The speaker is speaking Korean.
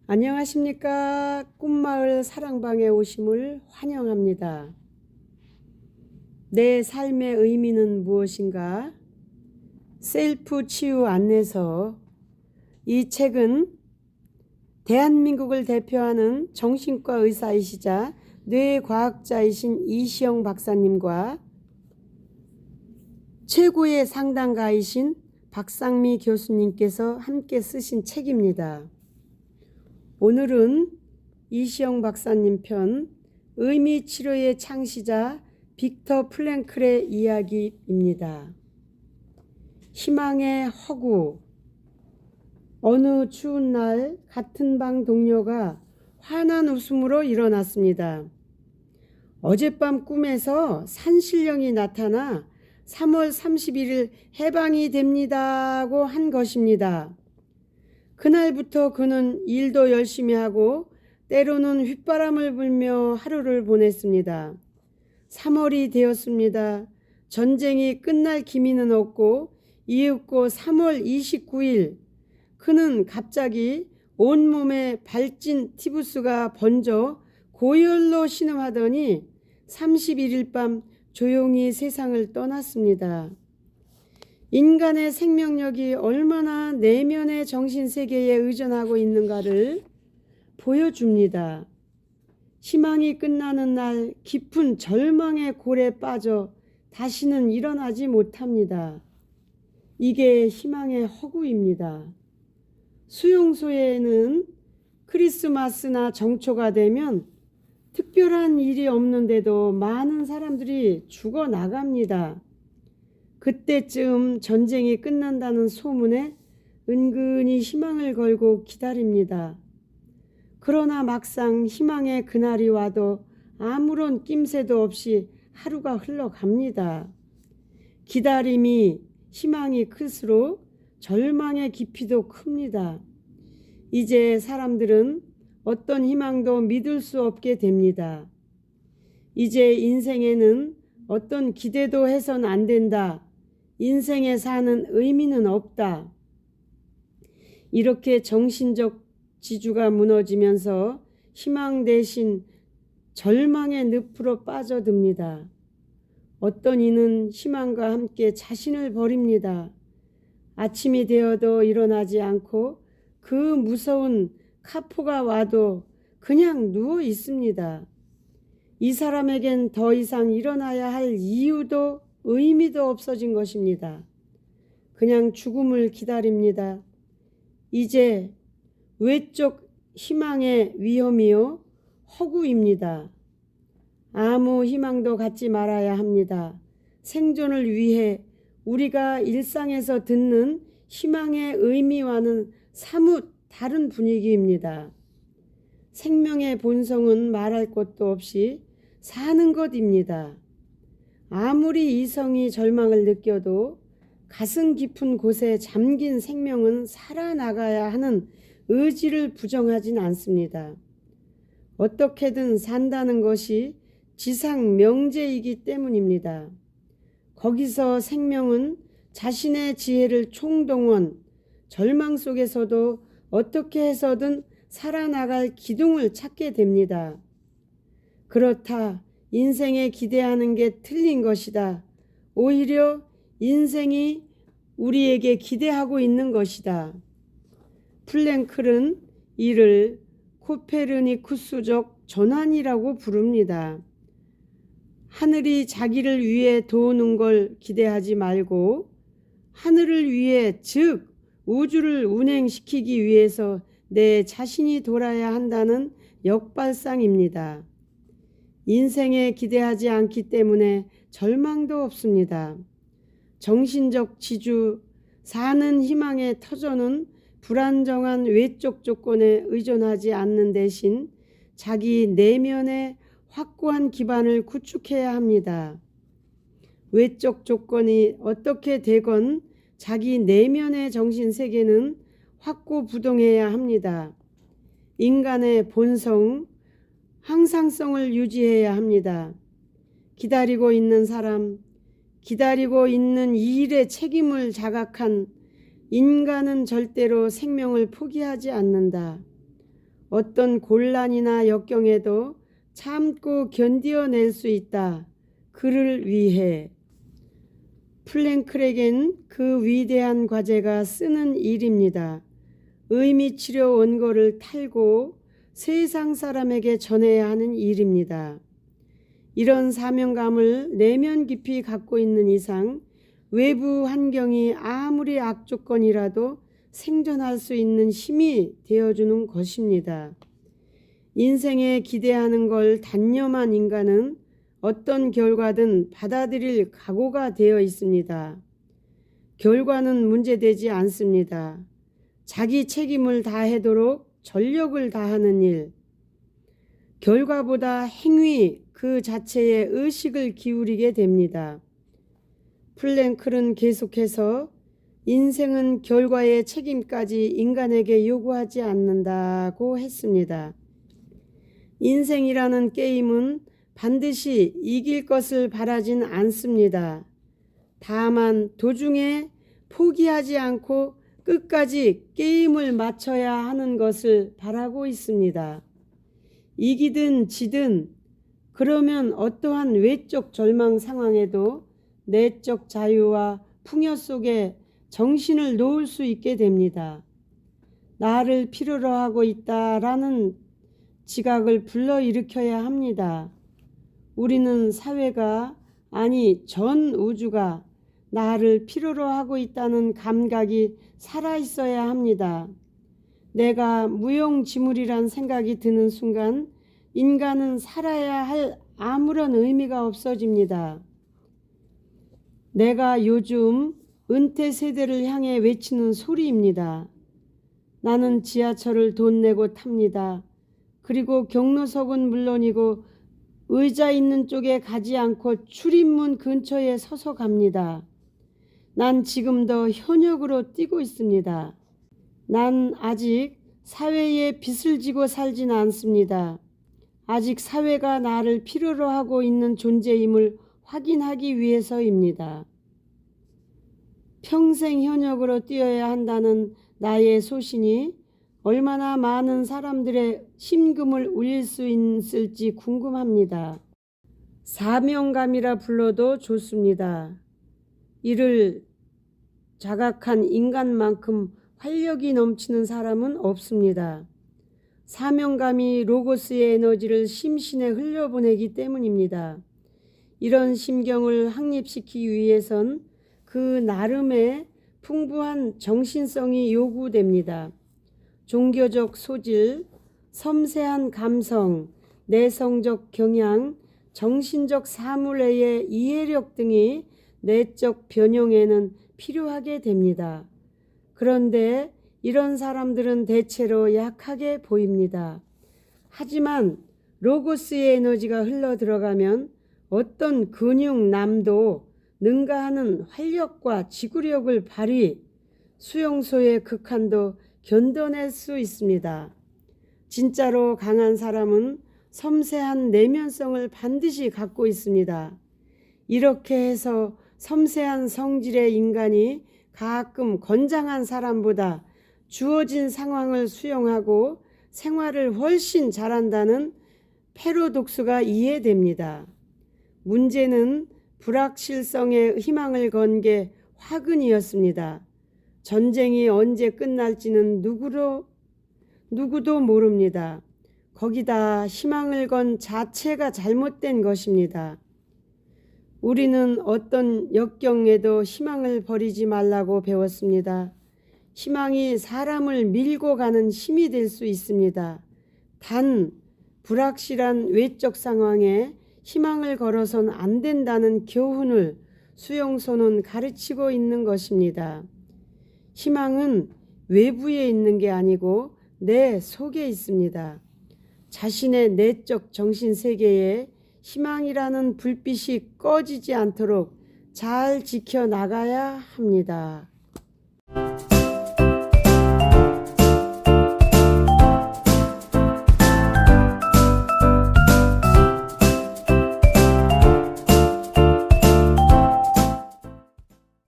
안녕하십니까. 꿈마을 사랑방에 오심을 환영합니다. 내 삶의 의미는 무엇인가? 셀프 치유 안내서. 이 책은 대한민국을 대표하는 정신과 의사이시자 뇌과학자이신 이시영 박사님과 최고의 상담가이신 박상미 교수님께서 함께 쓰신 책입니다. 오늘은 이시영 박사님 편 의미치료의 창시자 빅터 프랭클의 이야기입니다. 희망의 허구. 어느 추운 날 같은 방 동료가 환한 웃음으로 일어났습니다. 어젯밤 꿈에서 산신령이 나타나 3월 31일 해방이 됩니다고 한 것입니다. 그날부터 그는 일도 열심히 하고 때로는 휘바람을 불며 하루를 보냈습니다. 3월이 되었습니다. 전쟁이 끝날 기미는 없고 이윽고 3월 29일 그는 갑자기 온몸에 발진 티부스가 번져 고열로 신음하더니 31일 밤 조용히 세상을 떠났습니다. 인간의 생명력이 얼마나 내면의 정신세계에 의존하고 있는가를 보여줍니다. 희망이 끝나는 날 깊은 절망의 골에 빠져 다시는 일어나지 못합니다. 이게 희망의 허구입니다. 수용소에는 크리스마스나 정초가 되면 특별한 일이 없는데도 많은 사람들이 죽어나갑니다. 그때쯤 전쟁이 끝난다는 소문에 은근히 희망을 걸고 기다립니다. 그러나 막상 희망의 그날이 와도 아무런 낌새도 없이 하루가 흘러갑니다. 기다림이 희망이 클수록 절망의 깊이도 큽니다. 이제 사람들은 어떤 희망도 믿을 수 없게 됩니다. 이제 인생에는 어떤 기대도 해선 안 된다. 인생에 사는 의미는 없다. 이렇게 정신적 지주가 무너지면서 희망 대신 절망의 늪으로 빠져듭니다. 어떤 이는 희망과 함께 자신을 버립니다. 아침이 되어도 일어나지 않고 그 무서운 카포가 와도 그냥 누워 있습니다. 이 사람에겐 더 이상 일어나야 할 이유도 의미도 없어진 것입니다. 그냥 죽음을 기다립니다. 이제 외적 희망의 위험이요 허구입니다. 아무 희망도 갖지 말아야 합니다. 생존을 위해 우리가 일상에서 듣는 희망의 의미와는 사뭇 다른 분위기입니다. 생명의 본성은 말할 것도 없이 사는 것입니다. 아무리 이성이 절망을 느껴도 가슴 깊은 곳에 잠긴 생명은 살아나가야 하는 의지를 부정하진 않습니다. 어떻게든 산다는 것이 지상 명제이기 때문입니다. 거기서 생명은 자신의 지혜를 총동원, 절망 속에서도 어떻게 해서든 살아나갈 기둥을 찾게 됩니다. 그렇다. 인생에 기대하는 게 틀린 것이다. 오히려 인생이 우리에게 기대하고 있는 것이다. 플랭클은 이를 코페르니쿠스적 전환이라고 부릅니다. 하늘이 자기를 위해 도우는 걸 기대하지 말고 하늘을 위해, 즉 우주를 운행시키기 위해서 내 자신이 돌아야 한다는 역발상입니다. 인생에 기대하지 않기 때문에 절망도 없습니다. 정신적 지주, 사는 희망의 터전은 불안정한 외적 조건에 의존하지 않는 대신 자기 내면의 확고한 기반을 구축해야 합니다. 외적 조건이 어떻게 되건 자기 내면의 정신세계는 확고부동해야 합니다. 인간의 본성, 항상성을 유지해야 합니다. 기다리고 있는 사람, 기다리고 있는 이 일의 책임을 자각한 인간은 절대로 생명을 포기하지 않는다. 어떤 곤란이나 역경에도 참고 견디어낼 수 있다. 그를 위해. 프랭클에겐 그 위대한 과제가 쓰는 일입니다. 의미치료 원고를 탈고 세상 사람에게 전해야 하는 일입니다. 이런 사명감을 내면 깊이 갖고 있는 이상 외부 환경이 아무리 악조건이라도 생존할 수 있는 힘이 되어주는 것입니다. 인생에 기대하는 걸 단념한 인간은 어떤 결과든 받아들일 각오가 되어 있습니다. 결과는 문제되지 않습니다. 자기 책임을 다하도록 전력을 다하는 일, 결과보다 행위 그 자체에 의식을 기울이게 됩니다. 프랭클은 계속해서 인생은 결과의 책임까지 인간에게 요구하지 않는다고 했습니다. 인생이라는 게임은 반드시 이길 것을 바라진 않습니다. 다만 도중에 포기하지 않고 끝까지 게임을 마쳐야 하는 것을 바라고 있습니다. 이기든 지든 그러면 어떠한 외적 절망 상황에도 내적 자유와 풍요 속에 정신을 놓을 수 있게 됩니다. 나를 필요로 하고 있다라는 지각을 불러일으켜야 합니다. 우리는 사회가 아니 전 우주가 나를 필요로 하고 있다는 감각이 살아있어야 합니다. 내가 무용지물이란 생각이 드는 순간 인간은 살아야 할 아무런 의미가 없어집니다. 내가 요즘 은퇴 세대를 향해 외치는 소리입니다. 나는 지하철을 돈 내고 탑니다. 그리고 경로석은 물론이고 의자 있는 쪽에 가지 않고 출입문 근처에 서서 갑니다. 난 지금도 현역으로 뛰고 있습니다. 난 아직 사회에 빚을 지고 살진 않습니다. 아직 사회가 나를 필요로 하고 있는 존재임을 확인하기 위해서입니다. 평생 현역으로 뛰어야 한다는 나의 소신이 얼마나 많은 사람들의 심금을 울릴 수 있을지 궁금합니다. 사명감이라 불러도 좋습니다. 이를 자각한 인간만큼 활력이 넘치는 사람은 없습니다. 사명감이 로고스의 에너지를 심신에 흘려보내기 때문입니다. 이런 심경을 확립시키기 위해선 그 나름의 풍부한 정신성이 요구됩니다. 종교적 소질, 섬세한 감성, 내성적 경향, 정신적 사물의 이해력 등이 내적 변형에는 필요하게 됩니다. 그런데 이런 사람들은 대체로 약하게 보입니다. 하지만 로고스의 에너지가 흘러 들어가면 어떤 근육남도 능가하는 활력과 지구력을 발휘, 수용소의 극한도 견뎌낼 수 있습니다. 진짜로 강한 사람은 섬세한 내면성을 반드시 갖고 있습니다. 이렇게 해서 섬세한 성질의 인간이 가끔 건장한 사람보다 주어진 상황을 수용하고 생활을 훨씬 잘한다는 패러독스가 이해됩니다. 문제는 불확실성에 희망을 건 게 화근이었습니다. 전쟁이 언제 끝날지는 누구도 모릅니다. 거기다 희망을 건 자체가 잘못된 것입니다. 우리는 어떤 역경에도 희망을 버리지 말라고 배웠습니다. 희망이 사람을 밀고 가는 힘이 될 수 있습니다. 단 불확실한 외적 상황에 희망을 걸어선 안 된다는 교훈을 수용소는 가르치고 있는 것입니다. 희망은 외부에 있는 게 아니고 내 속에 있습니다. 자신의 내적 정신세계에 희망이라는 불빛이 꺼지지 않도록 잘 지켜나가야 합니다.